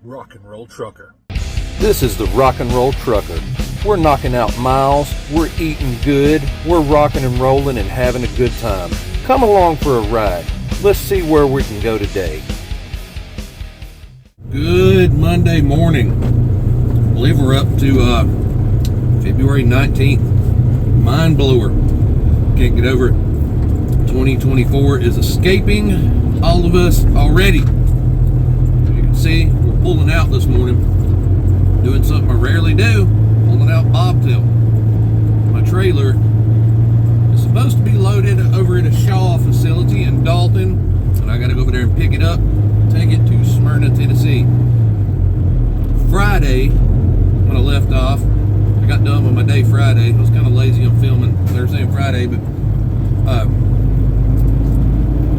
rock and roll trucker. This is the Rock and Roll Trucker. We're knocking out miles, we're eating good, we're rocking and rolling and having a good time. Come along for a ride. Let's see where we can go today. Good Monday morning. I believe we're up to February 19th. Mind blower. Can't get over it. 2024 is escaping all of us already. As you can see, we're pulling out this morning. Doing something I rarely do. Pulling out bobtail. My trailer is supposed to be loaded over at a Shaw facility in Dalton. And I got to go over there and pick it up. Take it to Smyrna, Tennessee. Friday, when I left off, I got done with my day Friday. I was kind of lazy on filming Thursday and Friday, but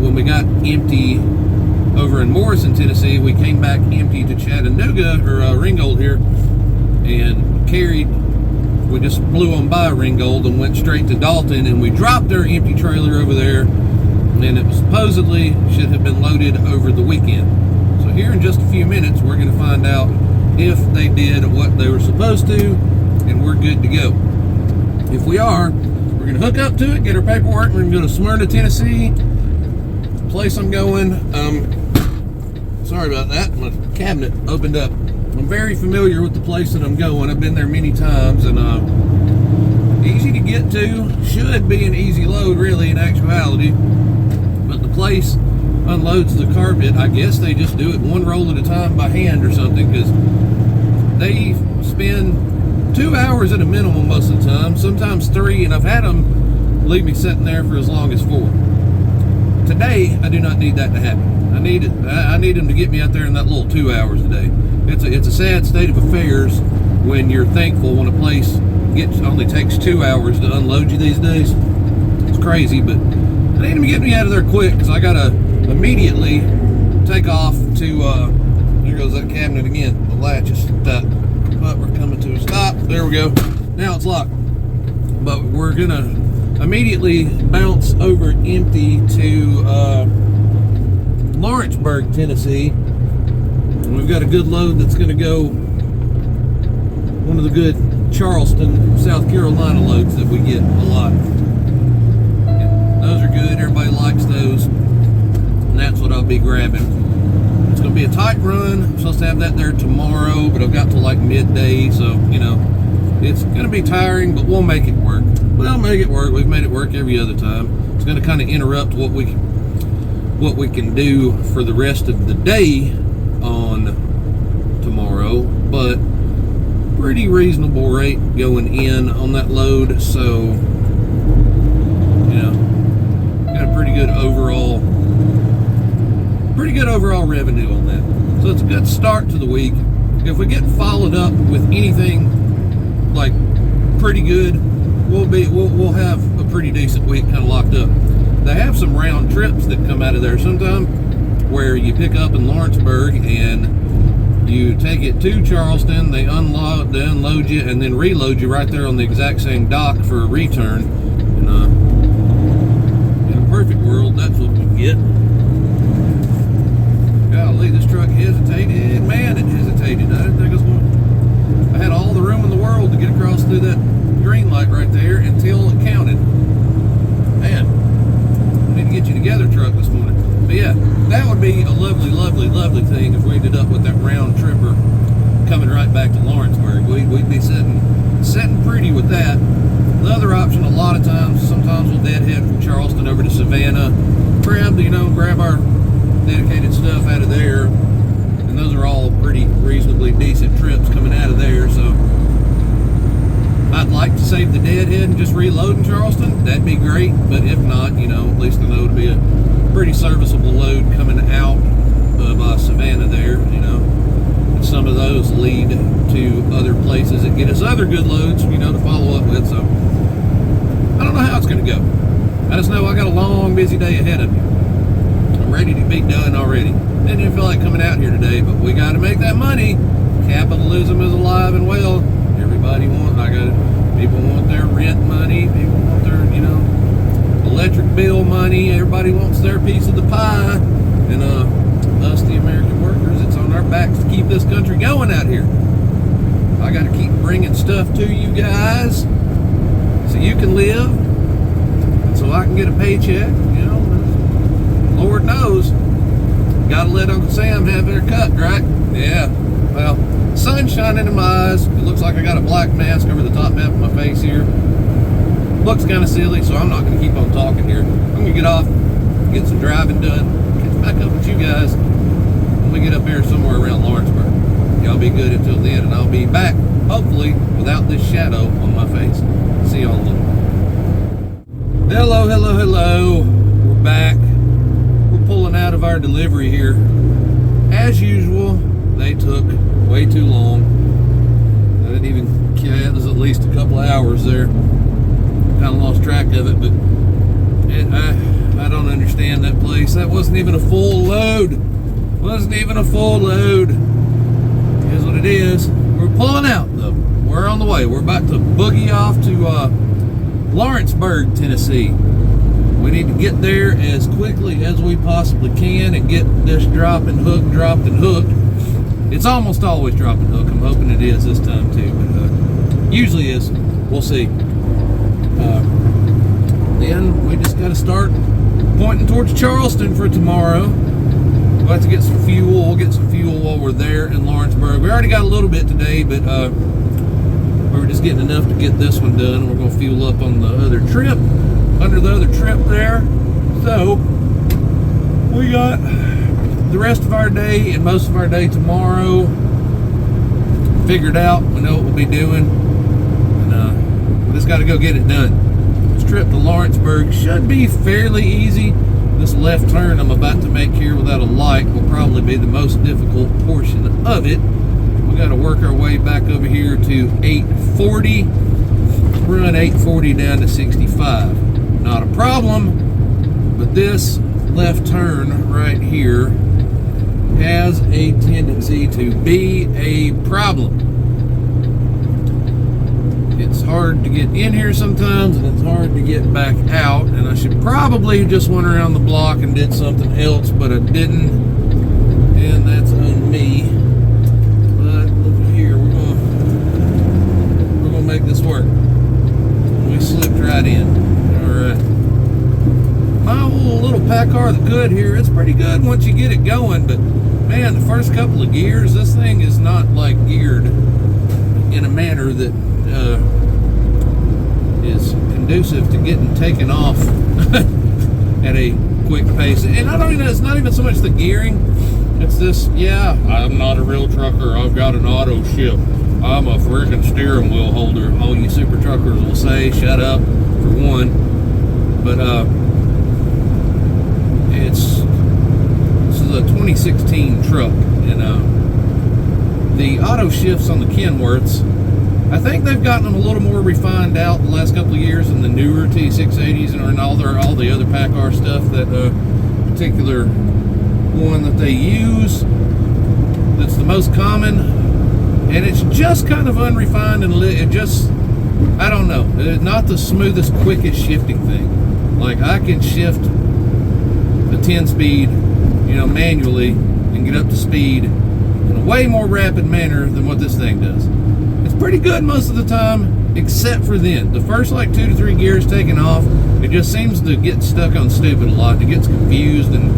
when we got empty over in Morrison, Tennessee, we came back empty to Chattanooga, or Ringgold here, and carried. We just blew on by Ringgold and went straight to Dalton, and we dropped our empty trailer over there, and it was supposedly should have been loaded over the weekend. So here in just a few minutes, we're going to find out if they did what they were supposed to, and we're good to go. If we are, we're going to hook up to it, get our paperwork, we're going to go to Smyrna, Tennessee. The place I'm going, sorry about that, my cabinet opened up. I'm very familiar with the place that I'm going. I've been there many times, and easy to get to. Should be an easy load, really, in actuality. But the place unloads the carpet. I guess they just do it one roll at a time by hand or something, because they spend 2 hours at a minimum most of the time, sometimes 3, and I've had them leave me sitting there for as long as 4. Today, I do not need that to happen. I need them to get me out there in that little 2 hours a day. It's a sad state of affairs when you're thankful when a place only takes 2 hours to unload you these days. It's crazy, but I need them to get me out of there quick, because I gotta immediately take off to here goes that cabinet again. The latch is stuck, but we're coming to a stop. There we go. Now it's locked. But we're gonna immediately bounce over empty to Lawrenceburg, Tennessee. And we've got a good load that's going to go, one of the good Charleston, South Carolina loads that we get a lot. And those are good. Everybody likes those. And that's what I'll be grabbing. It's going to be a tight run. I'm supposed to have that there tomorrow, but I've got to like midday, so, you know, it's going to be tiring, but we'll make it work. We'll make it work. We've made it work every other time. It's going to kind of interrupt what we can do for the rest of the day on tomorrow, but pretty reasonable rate going in on that load, so, you know, got a pretty good overall revenue on that. So it's a good start to the week. If we get followed up with anything like pretty good, we'll have a pretty decent week kind of locked up. They have some round trips that come out of there sometime, where you pick up in Lawrenceburg and you take it to Charleston, they unload you, and then reload you right there on the exact same dock for a return. And in a perfect world, that's what we get. Golly, this truck hesitated. Man, it hesitated. I didn't think it was going. I had all the room in the world to get across through that green light right there until it counted. Man, I need to get you together, truck, this morning. But yeah, that would be a lovely, lovely, lovely thing if we ended up with that round tripper coming right back to Lawrenceburg. We'd be sitting pretty with that. The other option, a lot of times, sometimes we'll deadhead from Charleston over to Savannah, grab our dedicated stuff out of there, and those are all pretty reasonably decent trips coming out of there. So I'd like to save the deadhead and just reload in Charleston. That'd be great, but if not, you know, at least I know it'll be a pretty serviceable load coming out of Savannah there, you know. And some of those lead to other places that get us other good loads, you know, to follow up with. So I don't know how it's going to go. I just know I got a long, busy day ahead of me. I'm ready to be done already. Didn't feel like coming out here today, but we got to make that money. Capitalism is alive and well. Everybody people want their rent money, people want their, you know, electric bill money, everybody wants their piece of the pie, and us, the American workers, it's on our backs to keep this country going out here. I got to keep bringing stuff to you guys so you can live and so I can get a paycheck. You know, Lord knows, got to let Uncle Sam have their cut, right? Yeah. Well, sun's shining in my eyes. It looks like I got a black mask over the top half of my face here. Looks kind of silly, so I'm not going to keep on talking here. I'm going to get off, get some driving done, catch back up with you guys when we get up here somewhere around Lawrenceburg. Y'all be good until then, and I'll be back, hopefully, without this shadow on my face. See y'all in a little. Hello, hello, hello. We're back. We're pulling out of our delivery here. As usual, they took way too long. I didn't even, it was at least a couple of hours there. Kind of lost track of it, but I don't understand that place. That wasn't even a full load. Wasn't even a full load. Here's what it is. We're pulling out though. We're on the way. We're about to boogie off to Lawrenceburg, Tennessee. We need to get there as quickly as we possibly can and get this dropped and hooked. It's almost always drop and hook. I'm hoping it is this time too, but usually is. We'll see. Then we just got to start pointing towards Charleston for tomorrow. We'll have to get some fuel. We'll get some fuel while we're there in Lawrenceburg. We already got a little bit today, but we were just getting enough to get this one done. We're going to fuel up on the other trip, under the other trip there. So we got the rest of our day and most of our day tomorrow figured out. We know what we'll be doing, and we just got to go get it done. This trip to Lawrenceburg should be fairly easy. This left turn I'm about to make here without a light will probably be the most difficult portion of it. We got to work our way back over here to 840. Run 840 down to 65. Not a problem, but this left turn right here has a tendency to be a problem. It's hard to get in here sometimes, and it's hard to get back out, and I should probably just went around the block and did something else, but I didn't, and that's on me. But look here, we're gonna make this work. We slipped right in. Alright. My little PACCAR, the good here, it's pretty good once you get it going, but man, the first couple of gears, this thing is not like geared in a manner that is conducive to getting taken off at a quick pace. And I don't even, it's not even so much the gearing, it's this, yeah, I'm not a real trucker, I've got an auto ship, I'm a freaking steering wheel holder. All you super truckers will say, shut up, for one. But this is a 2016 truck, and the auto shifts on the Kenworths, I think they've gotten them a little more refined out the last couple of years in the newer T680s and all the other PACCAR stuff. That particular one that they use, that's the most common, and it's just kind of unrefined and it just, I don't know, it's not the smoothest, quickest shifting thing. Like I can shift the 10-speed, manually and get up to speed in a way more rapid manner than what this thing does. It's pretty good most of the time, except for then. The first like 2 to 3 gears taking off, it just seems to get stuck on stupid a lot. It gets confused, and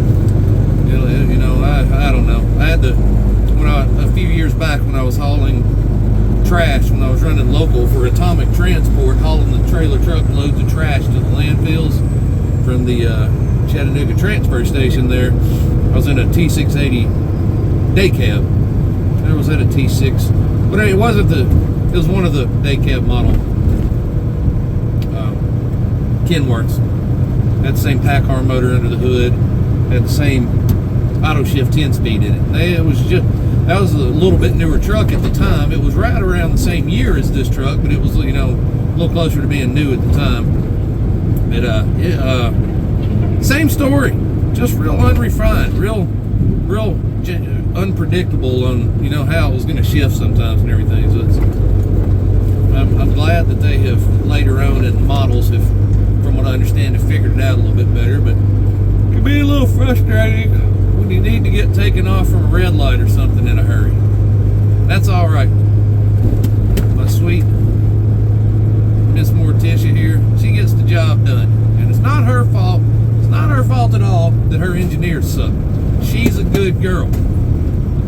I don't know. I had to, a few years back when I was hauling trash, when I was running local for Atomic Transport, hauling the trailer truck loads of trash to the landfills from the Chattanooga transfer station there. I was in a T680 day cab. There was at a T6, but it wasn't it was one of the day cab model Kenworths. Had the same PACCAR motor under the hood, had the same auto shift 10-speed in it. That was a little bit newer truck at the time. It was right around the same year as this truck, but it was a little closer to being new at the time. But same story, just real unrefined, real unpredictable on how it was going to shift sometimes and everything. So I'm glad that they have later on in the models have, from what I understand, have figured it out a little bit better. But it can be a little frustrating when you need to get taken off from a red light or something in a hurry.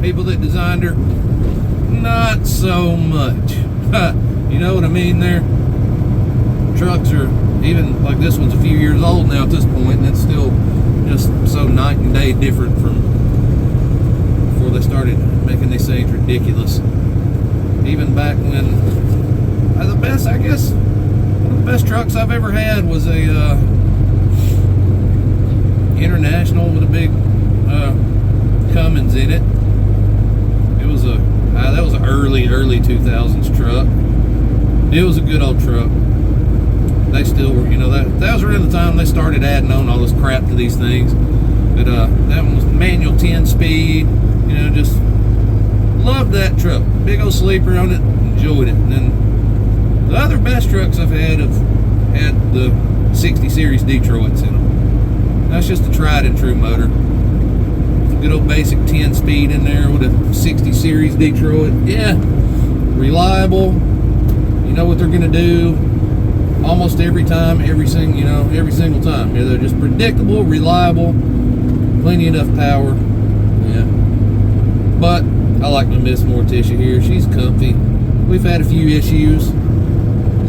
People that designed her, not so much. You know what I mean there? Trucks are, even like this one's a few years old now at this point, and it's still just so night and day different from before they started making these things ridiculous. Even back when, the best, I guess, one of the best trucks I've ever had was a International with a big Cummins in it. It was that was an early 2000s truck. It was a good old truck. They still were, you know, that was around the time they started adding on all this crap to these things. But that one was manual 10-speed. You know, just loved that truck. Big old sleeper on it. Enjoyed it. And then the other best trucks I've had have had the 60 series Detroits in them. That's just a tried and true motor. Good old basic 10-speed in there with a 60 series Detroit. Yeah, reliable. You know what they're gonna do almost every time, every single time. Yeah, they're just predictable, reliable, plenty enough power. Yeah. But I like my Miss Morticia here. She's comfy. We've had a few issues,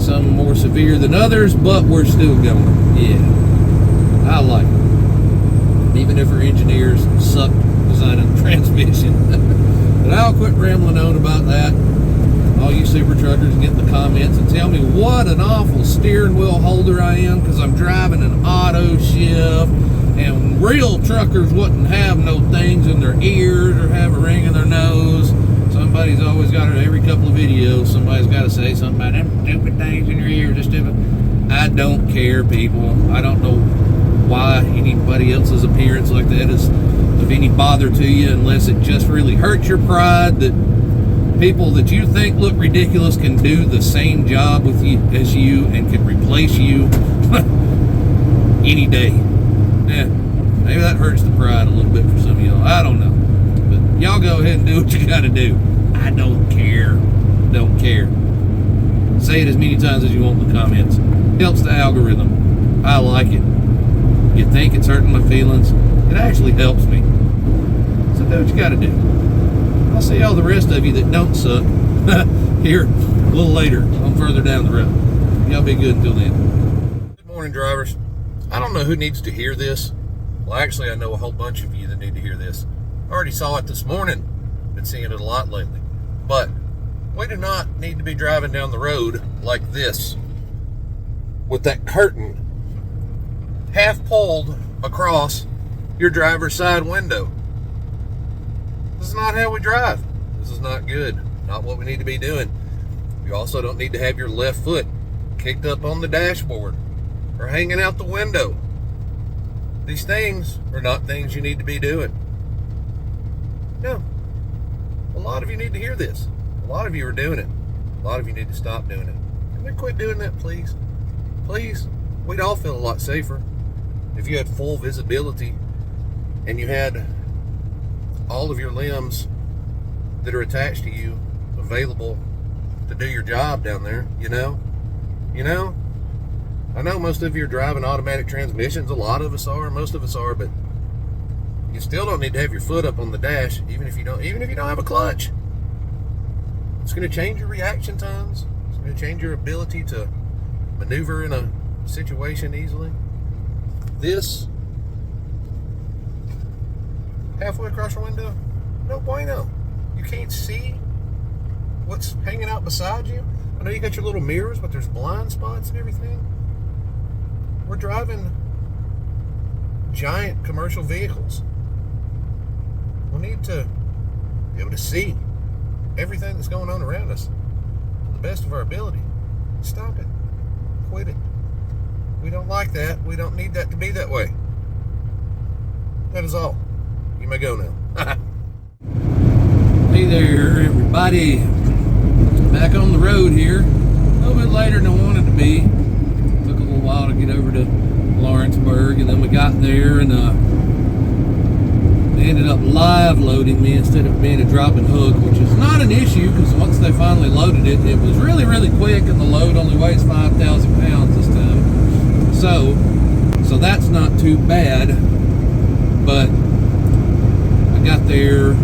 some more severe than others, but we're still going. Yeah, I like it. Even if our engineers suck designing the transmission. But I'll quit rambling on about that. All you super truckers get in the comments and tell me what an awful steering wheel holder I am because I'm driving an auto shift, and real truckers wouldn't have no things in their ears or have a ring in their nose. Somebody's always got it, every couple of videos, somebody's got to say something about them stupid things in your ears. They're stupid. I don't care, people. I don't know why anybody else's appearance like that is of any bother to you, unless it just really hurts your pride that people that you think look ridiculous can do the same job with you as you and can replace you any day. Yeah, maybe that hurts the pride a little bit for some of y'all. I don't know, but y'all go ahead and do what you got to do. I don't care. Don't care. Say it as many times as you want in the comments. Helps the algorithm. I like it. You think it's hurting my feelings? It actually helps me. So do what you got to do. I'll see all the rest of you that don't suck here a little later on further down the road. Y'all be good until then. Good morning, drivers. I don't know who needs to hear this. Well, actually, I know a whole bunch of you that need to hear this. I already saw it this morning. Been seeing it a lot lately. But we do not need to be driving down the road like this with that curtain half pulled across your driver's side window. This is not how we drive. This is not good. Not what we need to be doing. You also don't need to have your left foot kicked up on the dashboard or hanging out the window. These things are not things you need to be doing. No. A lot of you need to hear this. A lot of you are doing it. A lot of you need to stop doing it. Can we quit doing that, please? Please. We'd all feel a lot safer if you had full visibility and you had all of your limbs that are attached to you available to do your job down there, you know? I know most of you are driving automatic transmissions. A lot of us are, most of us are, but you still don't need to have your foot up on the dash, even if you don't have a clutch. It's going to change your reaction times. It's going to change your ability to maneuver in a situation easily. This halfway across your window, no bueno. You can't see what's hanging out beside you. I know you got your little mirrors, but there's blind spots and everything. We're driving giant commercial vehicles. We need to be able to see everything that's going on around us to the best of our ability. Stop it. Quit it. We don't like that. We don't need that to be that way. That is all. You may go now. Hey there, everybody. Back on the road here. A little bit later than I wanted to be. Took a little while to get over to Lawrenceburg, and then we got there, and they ended up live loading me instead of being a drop and hook, which is not an issue because once they finally loaded it, it was really, really quick, and the load only weighs 5,000 pounds this time. So that's not too bad. But I got there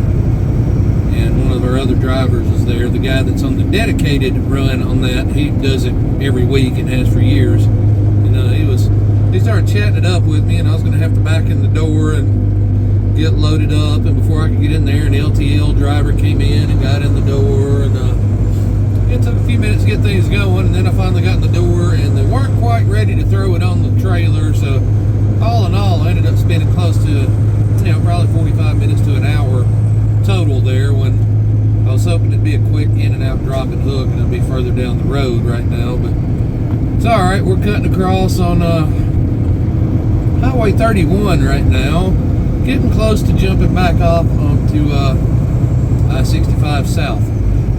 our other drivers is there. The guy that's on the dedicated run on that, he does it every week and has for years. And he started chatting it up with me, and I was going to have to back in the door and get loaded up. And before I could get in there, an LTL driver came in and got in the door, and it took a few minutes to get things going. And then I finally got in the door, and they weren't quite ready to throw it on the trailer. So all in all, I ended up spending close to, probably 45 minutes to an hour total there, when I was hoping it'd be a quick in and out drop and hook, and it'd be further down the road right now. But it's all right. We're cutting across on Highway 31 right now, getting close to jumping back off onto I-65 South.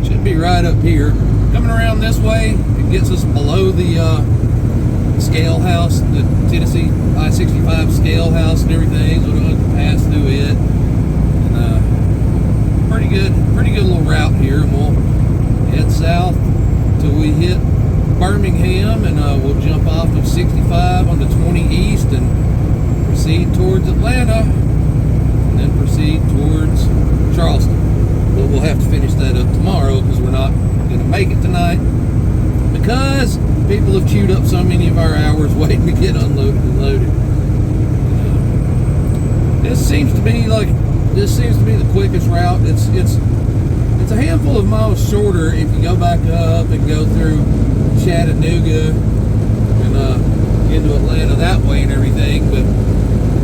Should be right up here. Coming around this way, it gets us below the scale house, the Tennessee I-65 scale house and everything, so we don't have to pass through it. And pretty good little route here, and we'll head south till we hit Birmingham, and we'll jump off of 65 on the 20 east and proceed towards Atlanta, and then proceed towards Charleston. But we'll have to finish that up tomorrow, because we're not going to make it tonight, because people have chewed up so many of our hours waiting to get unloaded and loaded. This seems to be the quickest route. It's a handful of miles shorter if you go back up and go through Chattanooga and into Atlanta that way and everything. But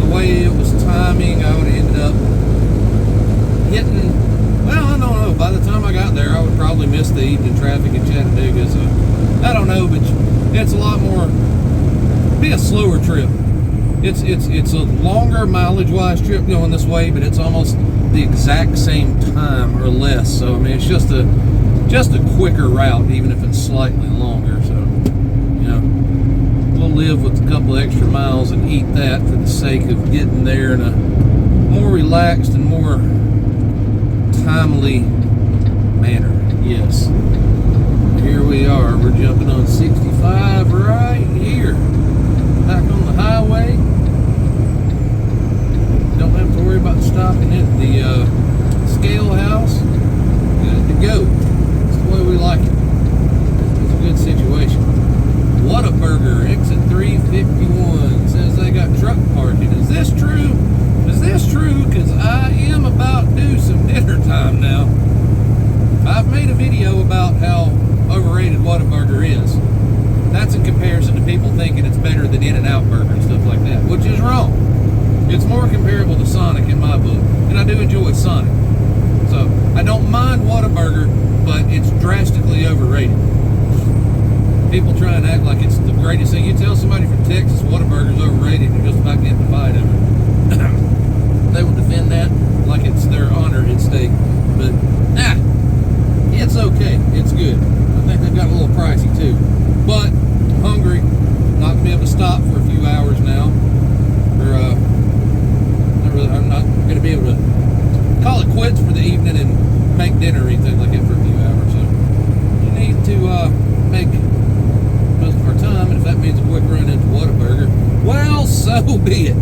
the way it was timing, I would have ended up hitting. Well, I don't know. By the time I got there, I would probably miss the evening traffic in Chattanooga. So I don't know, but it's a lot more. Be a slower trip. It's a longer mileage-wise trip going this way, but it's almost the exact same time or less. So I mean, it's just a quicker route, even if it's slightly longer. So we'll live with a couple of extra miles and eat that for the sake of getting there in a more relaxed and more timely manner. Yes. Here we are. We're jumping on 65 right here. Back on the highway. Don't have to worry about stopping at the scale house. Good to go. That's the way we like it. It's a good situation. Whataburger, exit 351, says they got truck parking. Is this true? Is this true? Because I am about due some dinner time now. I've made a video about how overrated Whataburger is. That's in comparison to people thinking it's better than In-N-Out Burger and stuff like that, which is wrong. It's more comparable to Sonic in my book, and I do enjoy Sonic. So I don't mind Whataburger, but it's drastically overrated. People try and act like it's the greatest thing. You tell somebody from Texas Whataburger's overrated, you're just about getting the fight of it. They will defend that like it's their honor at stake. But it's okay. It's good. I think they've got a little pricey too. But I'm hungry. Not gonna be able to stop for a few hours now. I'm not gonna be able to call it quits for the evening and make dinner or anything like that for a few hours. So you need to make most of our time, and if that means a quick run into Whataburger, well, so be it.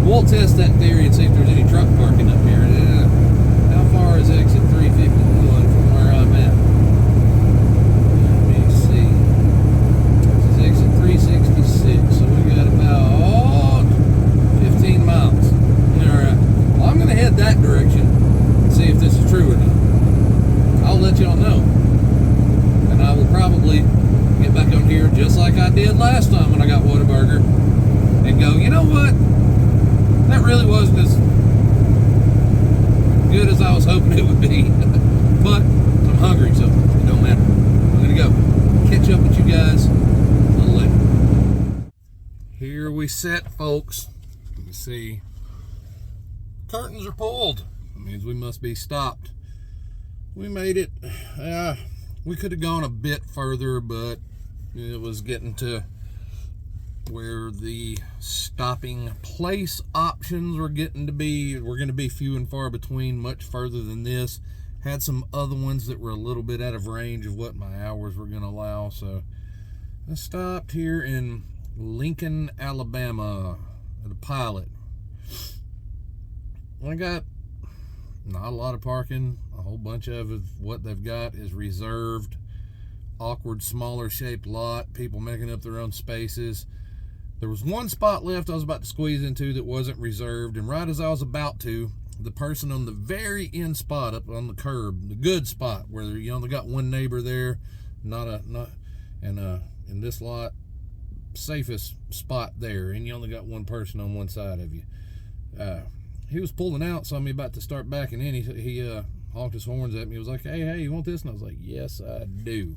We'll test that theory and see if there's any truck parking up here. How far is exit 351 from where I'm at? Let me see. This is exit 366, so we got about 15 miles. Alright. Well, I'm going to head that direction and see if this is true or not. I'll let y'all know. And I will probably get back on here just like I did last time when I got Whataburger and go, you know what? That really wasn't as good as I was hoping it would be. But I'm hungry, so it don't matter. I'm going to go catch up with you guys a little later. Here we sit, folks. Let me see. Curtains are pulled. That means we must be stopped. We made it. We could have gone a bit further, but it was getting to where the stopping place options were going to be few and far between, much further than this. Had some other ones that were a little bit out of range of what my hours were going to allow. So I stopped here in Lincoln, Alabama at a Pilot. I got not a lot of parking, a whole whole bunch of what they've got is reserved. Awkward, smaller shaped lot. People making up their own spaces. There was one spot left I was about to squeeze into that wasn't reserved, and right as I was about to, the person on the very end spot up on the curb, the good spot where you only got one neighbor there, in this lot, safest spot there, and you only got one person on one side of you. He was pulling out, saw me about to start backing in. He honked his horns at me. He was like, hey, you want this? And I was like, yes, I do.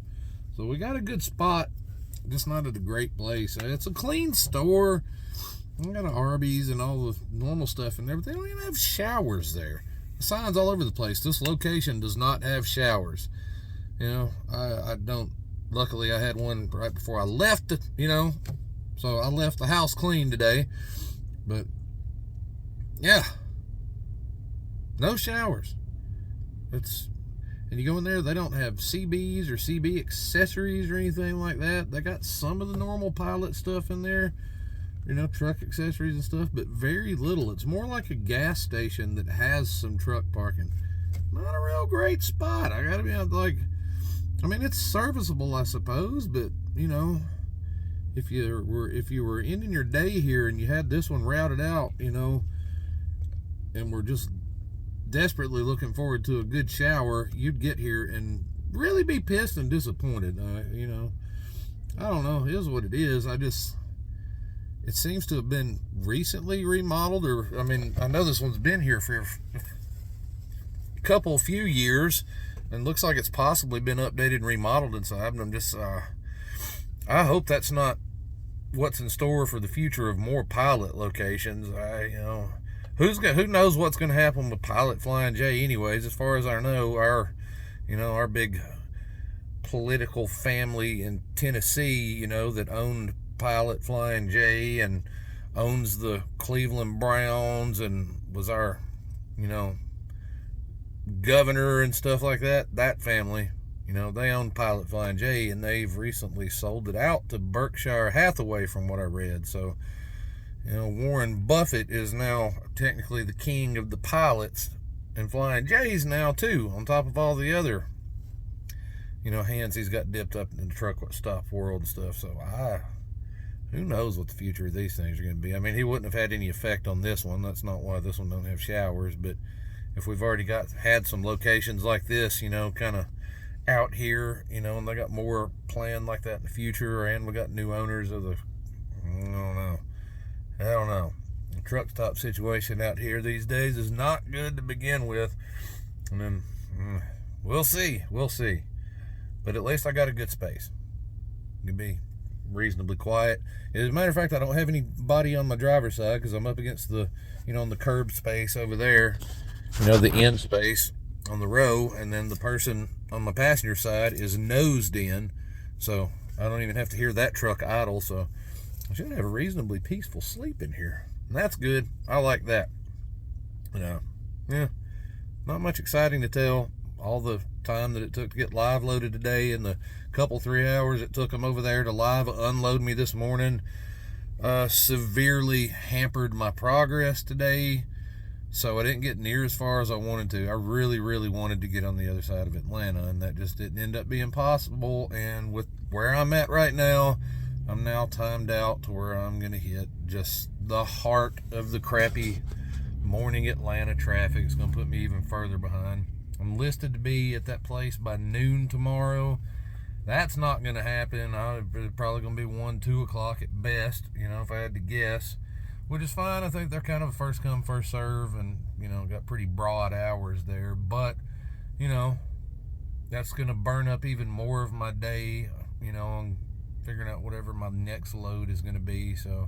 So we got a good spot, just not at a great place. It's a clean store. We got an Arby's and all the normal stuff in there, but they don't even have showers there. The signs all over the place. This location does not have showers. You know, I don't. Luckily, I had one right before I left, so I left the house clean today. But, yeah, no showers. And you go in there, they don't have CBs or CB accessories or anything like that. They got some of the normal Pilot stuff in there, truck accessories and stuff, but very little. It's more like a gas station that has some truck parking. Not a real great spot. I gotta be like, it's serviceable, I suppose, but if you were ending your day here and you had this one routed out, and we're just desperately looking forward to a good shower, you'd get here and really be pissed and disappointed. I don't know. It is what it is. It seems to have been recently remodeled, I know this one's been here for a few years, and looks like it's possibly been updated and remodeled inside. And I'm just, I hope that's not what's in store for the future of more Pilot locations. Who knows what's going to happen with Pilot Flying J anyways. As far as I know, our big political family in Tennessee, that owned Pilot Flying J and owns the Cleveland Browns and was our, governor and stuff like that family, they own Pilot Flying J, and they've recently sold it out to Berkshire Hathaway from what I read. So, Warren Buffett is now technically the king of the Pilots, and Flying J's now too, on top of all the other, hands he's got dipped up in the truck stop world and stuff. So who knows what the future of these things are going to be. He wouldn't have had any effect on this one. That's not why this one don't have showers. But if we've already had some locations like this, kind of out here, and they got more planned like that in the future, and we got new owners of the, I don't know. The truck stop situation out here these days is not good to begin with. And then we'll see. But at least I got a good space. It can be reasonably quiet. As a matter of fact, I don't have anybody on my driver's side because I'm up against the, on the curb space over there, the end space on the row, and then the person on my passenger side is nosed in, so I don't even have to hear that truck idle. So I should have a reasonably peaceful sleep in here, and that's good. I like that. Not much exciting to tell. All the time that it took to get live loaded today, and the 3 hours it took them over there to live unload me this morning, severely hampered my progress today. So I didn't get near as far as I wanted to. I really, really wanted to get on the other side of Atlanta, and that just didn't end up being possible. And with where I'm at right now, I'm now timed out to where I'm going to hit just the heart of the crappy morning Atlanta traffic. It's going to put me even further behind. I'm listed to be at that place by noon tomorrow. That's not going to happen. It's probably going to be 1, 2 o'clock at best, if I had to guess, which is fine. I think they're kind of a first come, first serve, and, got pretty broad hours there. But, that's going to burn up even more of my day, on figuring out whatever my next load is going to be. So,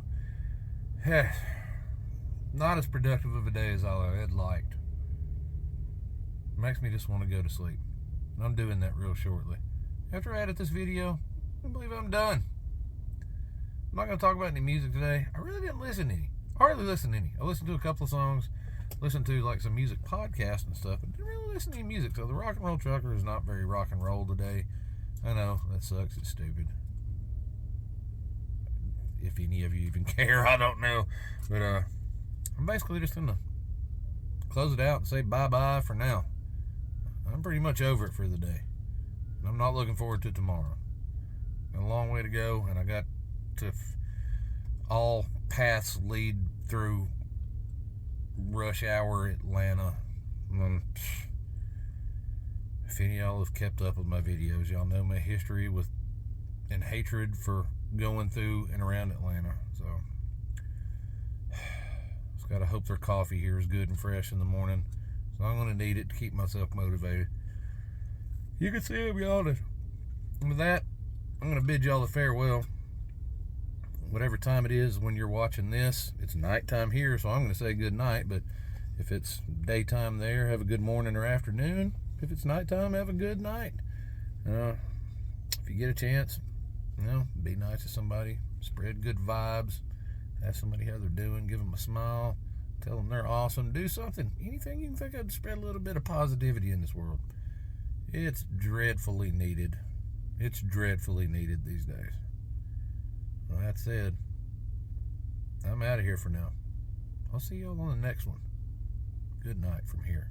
not as productive of a day as I had liked. It makes me just want to go to sleep. And I'm doing that real shortly. After I edit this video, I believe I'm done. I'm not going to talk about any music today. I really didn't listen to any. Hardly listened to any. I listened to a couple of songs, listened to like some music podcasts and stuff, but didn't really listen to any music. So the Rock and Roll Trucker is not very rock and roll today. I know, that sucks. It's stupid. If any of you even care, I don't know. But I'm basically just going to close it out and say bye-bye for now. I'm pretty much over it for the day. And I'm not looking forward to tomorrow. Got a long way to go, and I got to all paths lead through rush hour Atlanta. If any of y'all have kept up with my videos, y'all know my history with and hatred for going through and around Atlanta. So just gotta hope their coffee here is good and fresh in the morning. So I'm gonna need it to keep myself motivated. You can see I'm yawning. And with that, I'm gonna bid y'all a farewell. Whatever time it is when you're watching this, it's nighttime here, so I'm gonna say good night. But if it's daytime there, have a good morning or afternoon. If it's nighttime, have a good night. If you get a chance, be nice to somebody, spread good vibes, ask somebody how they're doing, give them a smile, tell them they're awesome, do something, anything you can think of to spread a little bit of positivity in this world. It's dreadfully needed. It's dreadfully needed these days. Well, that said, I'm out of here for now. I'll see y'all on the next one. Good night from here.